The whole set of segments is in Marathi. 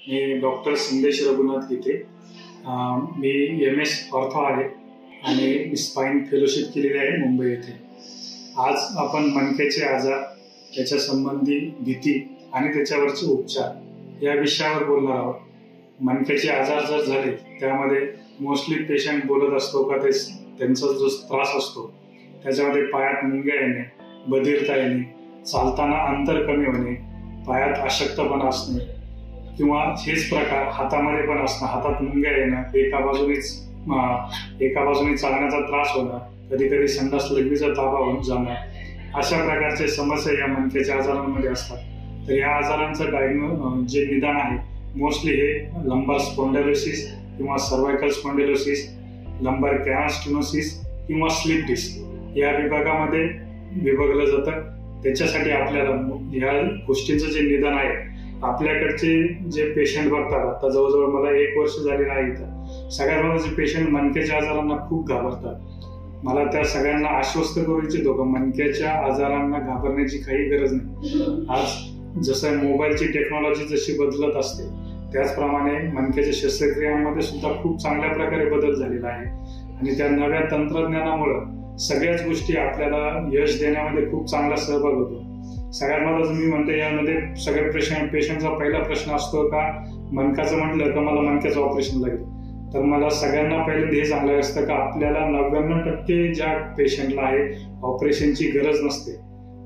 मी डॉक्टर संदेश रघुनाथ गीते. मी MS ऑर्थो आहे आणि स्पाइन फेलोशिप केलेली आहे मुंबई येथे. आज आपण मणक्याचे आजार, त्याच्या संबंधी भीती आणि त्याच्यावरचे उपचार या विषयावर बोलणार आहोत. मणक्याचे आजार जर झाले त्यामध्ये मोस्टली पेशंट बोलत असतो का त्यांचा जो त्रास असतो त्याच्यामध्ये पायात मुंग्या येणे, बधिरता येणे, चालताना अंतर कमी होणे, पायात अशक्तपणा असणे किंवा हेच प्रकार हातामध्ये पण असणं, हातात मुंग्या येणं, एका बाजूने चालण्याचा त्रास होणं, कधी कधी संडास लघवीचा ताबा होऊन जाणं, अशा प्रकारचे समस्या या मणक्याच्या आजारांमध्ये असतात. तर या आजारांचं जे निदान आहे मोस्टली हे लंबार स्पॉन्डिलोसिस किंवा cervical spondylosis, lumbar canal stenosis किंवा स्लिप डिस्क या विभागामध्ये विभागलं जातं. त्याच्यासाठी आपल्याला या गोष्टींचं जे निदान आहे, आपल्याकडचे जे पेशंट बघतात, आता जवळजवळ मला 1 वर्ष झालेलं आहे इथं, सगळ्यात महत्त्वाचे पेशंट मणक्याच्या आजारांना खूप घाबरतात. मला त्या सगळ्यांना आश्वस्त करू इच्छितो का मणक्याच्या आजारांना घाबरण्याची काही गरज नाही. आज जसं मोबाईलची टेक्नॉलॉजी जशी बदलत असते त्याचप्रमाणे मणक्याच्या शस्त्रक्रियांमध्ये सुद्धा खूप चांगल्या प्रकारे बदल झालेला आहे आणि त्या नव्या तंत्रज्ञानामुळे सगळ्याच गोष्टी आपल्याला यश देण्यामध्ये खूप चांगला सहभाग होतो. सगळ्यात महत्त्वाचं मी म्हणतो, यामध्ये सगळ्या पेशंटचा पहिला प्रश्न असतो का मणकाचं म्हटलं का मला मणक्याचं ऑपरेशन लागेल. तर मला सगळ्यांना पहिले हे सांगायचं असतं का आपल्याला 99% ज्या पेशंटला आहे ऑपरेशनची गरज नसते.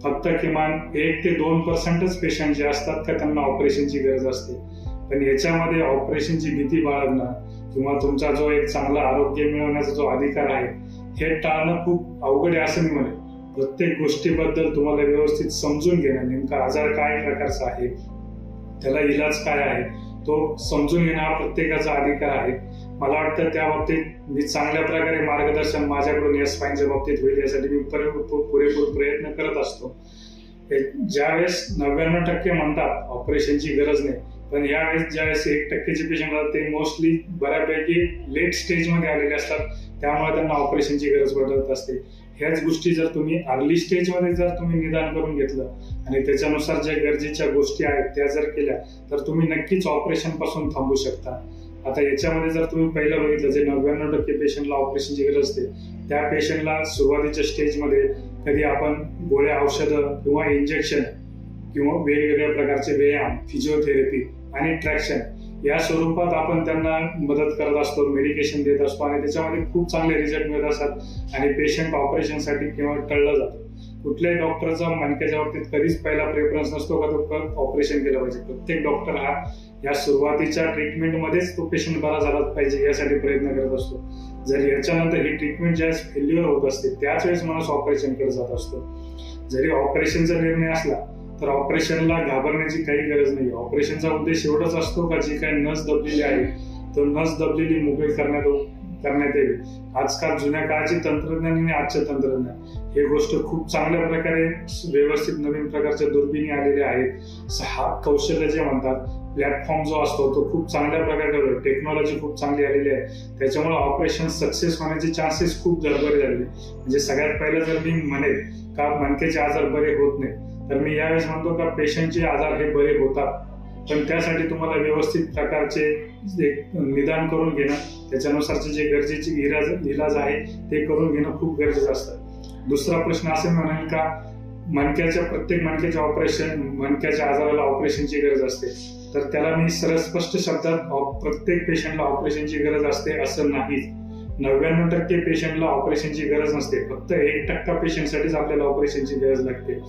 फक्त किमान 1 ते 2% पेशंट जे असतात का त्यांना ऑपरेशनची गरज असते. पण याच्यामध्ये ऑपरेशनची भीती बाळगणं किंवा तुमचा जो एक चांगला आरोग्य मिळवण्याचा जो अधिकार आहे हे टाळणं खूप अवघड आहे असं मी म्हणेन. प्रत्येक गोष्टीबद्दल तुम्हाला व्यवस्थित समजून घेणं, नेमका आजार काय प्रकारचा आहे, त्याला इलाज काय आहे, तो समजून घेणं हा प्रत्येकाचा अधिकार आहे. मला वाटतं त्या बाबतीत मी चांगल्या प्रकारे मार्गदर्शन माझ्याकडून या स्पाइनच्या बाबतीत होईल यासाठी मी पुरेपूर प्रयत्न करत असतो. ज्यावेळेस 99% म्हणतात ऑपरेशनची गरज नाही, पण यावेळेस ज्यावेळेस 1% पेशंट असतात ते मोस्टली बऱ्यापैकी लेट स्टेजमध्ये आलेले असतात, त्यामुळे त्यांना ऑपरेशनची गरज पडत असते. ह्याच गोष्टी जर तुम्ही अर्ली स्टेजमध्ये जर तुम्ही निदान करून घेतलं आणि त्याच्यानुसार ज्या गरजेच्या गोष्टी आहेत त्या जर केल्या तर तुम्ही नक्कीच ऑपरेशन पासून थांबू शकता. आता याच्यामध्ये जर तुम्ही पहिलं बघितलं, जे 99% पेशंटला ऑपरेशनची गरज असते त्या पेशंटला सुरुवातीच्या स्टेजमध्ये कधी आपण गोळ्या, औषधं किंवा इंजेक्शन किंवा वेगवेगळ्या प्रकारचे व्यायाम, फिजिओथेरपी आणि ट्रॅक्शन या स्वरूपात आपण त्यांना मदत करत असतो, मेडिकेशन देत असतो आणि त्याच्यामध्ये खूप चांगले रिझल्ट मिळत असतात आणि पेशंट ऑपरेशनसाठी किंवा टळलं जातं. कुठल्याही डॉक्टरचा मणक्याच्या बाबतीत कधीच पहिला प्रेफरन्स नसतो का तो ऑपरेशन केलं पाहिजे. प्रत्येक डॉक्टर हा या सुरुवातीच्या ट्रीटमेंटमध्येच तो पेशंट बरा झाला पाहिजे यासाठी प्रयत्न करत असतो. जर याच्यानंतर ही ट्रीटमेंट ज्यावेळेस फेल्युअर होत असते त्याच वेळेस माणूस ऑपरेशनकडे जात असतो. जरी ऑपरेशनचा निर्णय असला तर ऑपरेशनला घाबरण्याची काही गरज नाही. ऑपरेशनचा उद्देश एवढाच असतो का जी काही नस दबलेली आहे तर नस दबलेली मोकळी करण्यात यावी. आजकाल जुन्या काळाची तंत्रज्ञान आणि आजचे तंत्रज्ञान हे गोष्ट खूप चांगल्या प्रकारे व्यवस्थित नवीन प्रकारच्या दुर्बिणी आलेल्या आहेत. कौशल्य जे म्हणतात प्लॅटफॉर्म जो असतो तो खूप चांगल्या प्रकारे, टेक्नॉलॉजी खूप चांगली आलेली आहे. त्याच्यामुळे ऑपरेशन सक्सेस होण्याचे चान्सेस खूप झरभरे झालेले. म्हणजे सगळ्यात पहिलं जर मी म्हणेल का मणक्याचे आजार बरे होत नाही तर मी यावेळेस म्हणतो का पेशंटचे आजार हे बरे होतात, पण त्यासाठी तुम्हाला व्यवस्थित प्रकारचे निदान करून घेणं, त्याच्यानुसारचे जे गरजेचे इलाज आहे ते करून घेणं खूप गरजेचं असतं. दुसरा प्रश्न असं म्हणेल का प्रत्येक मणक्याच्या आजाराला ऑपरेशनची गरज असते. तर त्याला मी सरळ स्पष्ट शब्दात प्रत्येक पेशंटला ऑपरेशनची गरज असते असं नाही. 99% पेशंटला ऑपरेशनची गरज नसते. फक्त 1% पेशंटसाठीच आपल्याला ऑपरेशनची गरज लागते.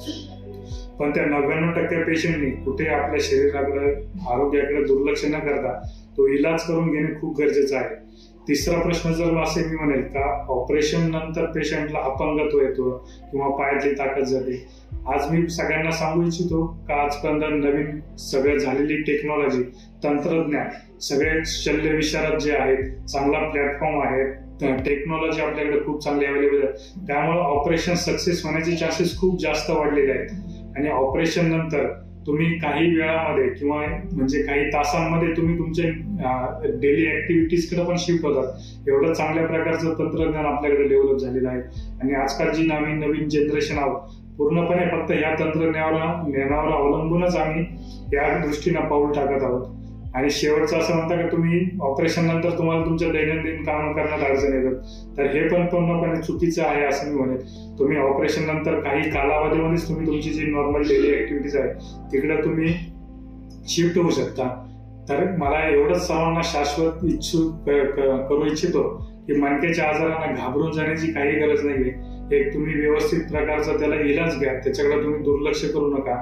पण त्या 99% पेशंटनी कुठे आपल्या शरीराकडे, आरोग्याकडे दुर्लक्ष न करता तो इलाज करून घेणे खूप गरजेचं आहे. तिसरा प्रश्न जर असे मी म्हणेल का ऑपरेशन नंतर पेशंटला अपंगत्व येतो किंवा पायातली ताकद जाते. आज मी सगळ्यांना सांगू इच्छितो का आजपर्यंत नवीन सगळं झालेली टेक्नॉलॉजी, तंत्रज्ञान, सगळे शल्य विशारद जे आहेत, चांगला प्लॅटफॉर्म आहे, टेक्नॉलॉजी आपल्याकडे खूप चांगली अवेलेबल आहे. त्यामुळे ऑपरेशन सक्सेस होण्याचे चान्सेस खूप जास्त वाढलेले आहेत आणि ऑपरेशन नंतर तुम्ही काही वेळामध्ये किंवा म्हणजे काही तासांमध्ये तुम्ही तुमच्या डेली ऍक्टिव्हिटीजकडे पण शिफ्ट होतात. एवढं चांगल्या प्रकारचं तंत्रज्ञान आपल्याकडे डेव्हलप झालेलं आहे आणि आजकाल जी नवीन जनरेशन आहोत पूर्णपणे फक्त या तंत्रज्ञानावर अवलंबूनच आम्ही या दृष्टीनं पाऊल टाकत आहोत. आणि शेवटचं असं म्हणता की तुम्ही ऑपरेशन नंतर तुम्हाला तुमच्या दैनंदिन काम करण्यात अडचण येतात, तर हे पण पूर्णपणे चुकीचं आहे असं मी म्हणेन. तुम्ही ऑपरेशन नंतर काही कालावधीमध्येच तुम्ही तुमची जी नॉर्मल डेली ऍक्टिव्हिटीज आहे तिकडे तुम्ही शिफ्ट होऊ शकता. तर मला एवढंच सर्वांना शाश्वत करू इच्छितो की मणक्याच्या आजारांना घाबरून जाण्याची काही गरज नाहीये. एक तुम्ही व्यवस्थित प्रकारचा त्याला इलाज घ्या, त्याच्याकडे तुम्ही दुर्लक्ष करू नका.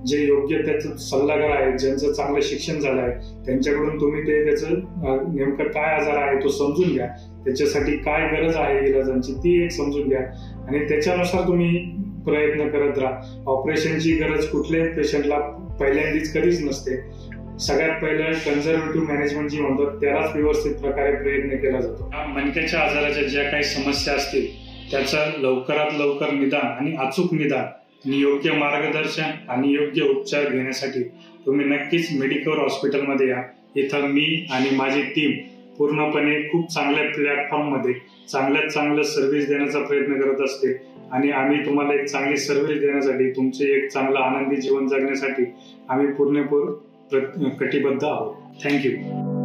जे योग्य त्याचं सल्लागार आहेत, ज्यांचं चांगलं शिक्षण झालं आहे, त्यांच्याकडून तुम्ही त्याचं नेमकं काय आजार आहे तो समजून घ्या. त्याच्यासाठी काय गरज आहे इलाजांची ती एक समजून घ्या आणि त्याच्यानुसार तुम्ही प्रयत्न करत राहा. ऑपरेशनची गरज कुठल्याही पेशंटला पहिल्यांदाच कधीच नसते. सगळ्यात पहिलं कन्झर्वेटिव्ह मॅनेजमेंट जी म्हणतो त्यालाच व्यवस्थित प्रकारे प्रयत्न केला जातो. मणक्याच्या आजाराच्या ज्या काही समस्या असतील त्याचं लवकरात लवकर निदान आणि अचूक निदान आणि योग्य मार्गदर्शन आणि योग्य उपचार घेण्यासाठी तुम्ही नक्कीच मेडिकवर हॉस्पिटलमध्ये या. इथं मी आणि माझी टीम पूर्णपणे खूप चांगल्या प्लॅटफॉर्ममध्ये चांगल्यात चांगलं सर्व्हिस देण्याचा प्रयत्न करत असते आणि आम्ही तुम्हाला एक चांगली सर्व्हिस देण्यासाठी, तुमचे एक चांगलं आनंदी जीवन जगण्यासाठी आम्ही पूर्णपणे कटिबद्ध आहोत. थँक्यू.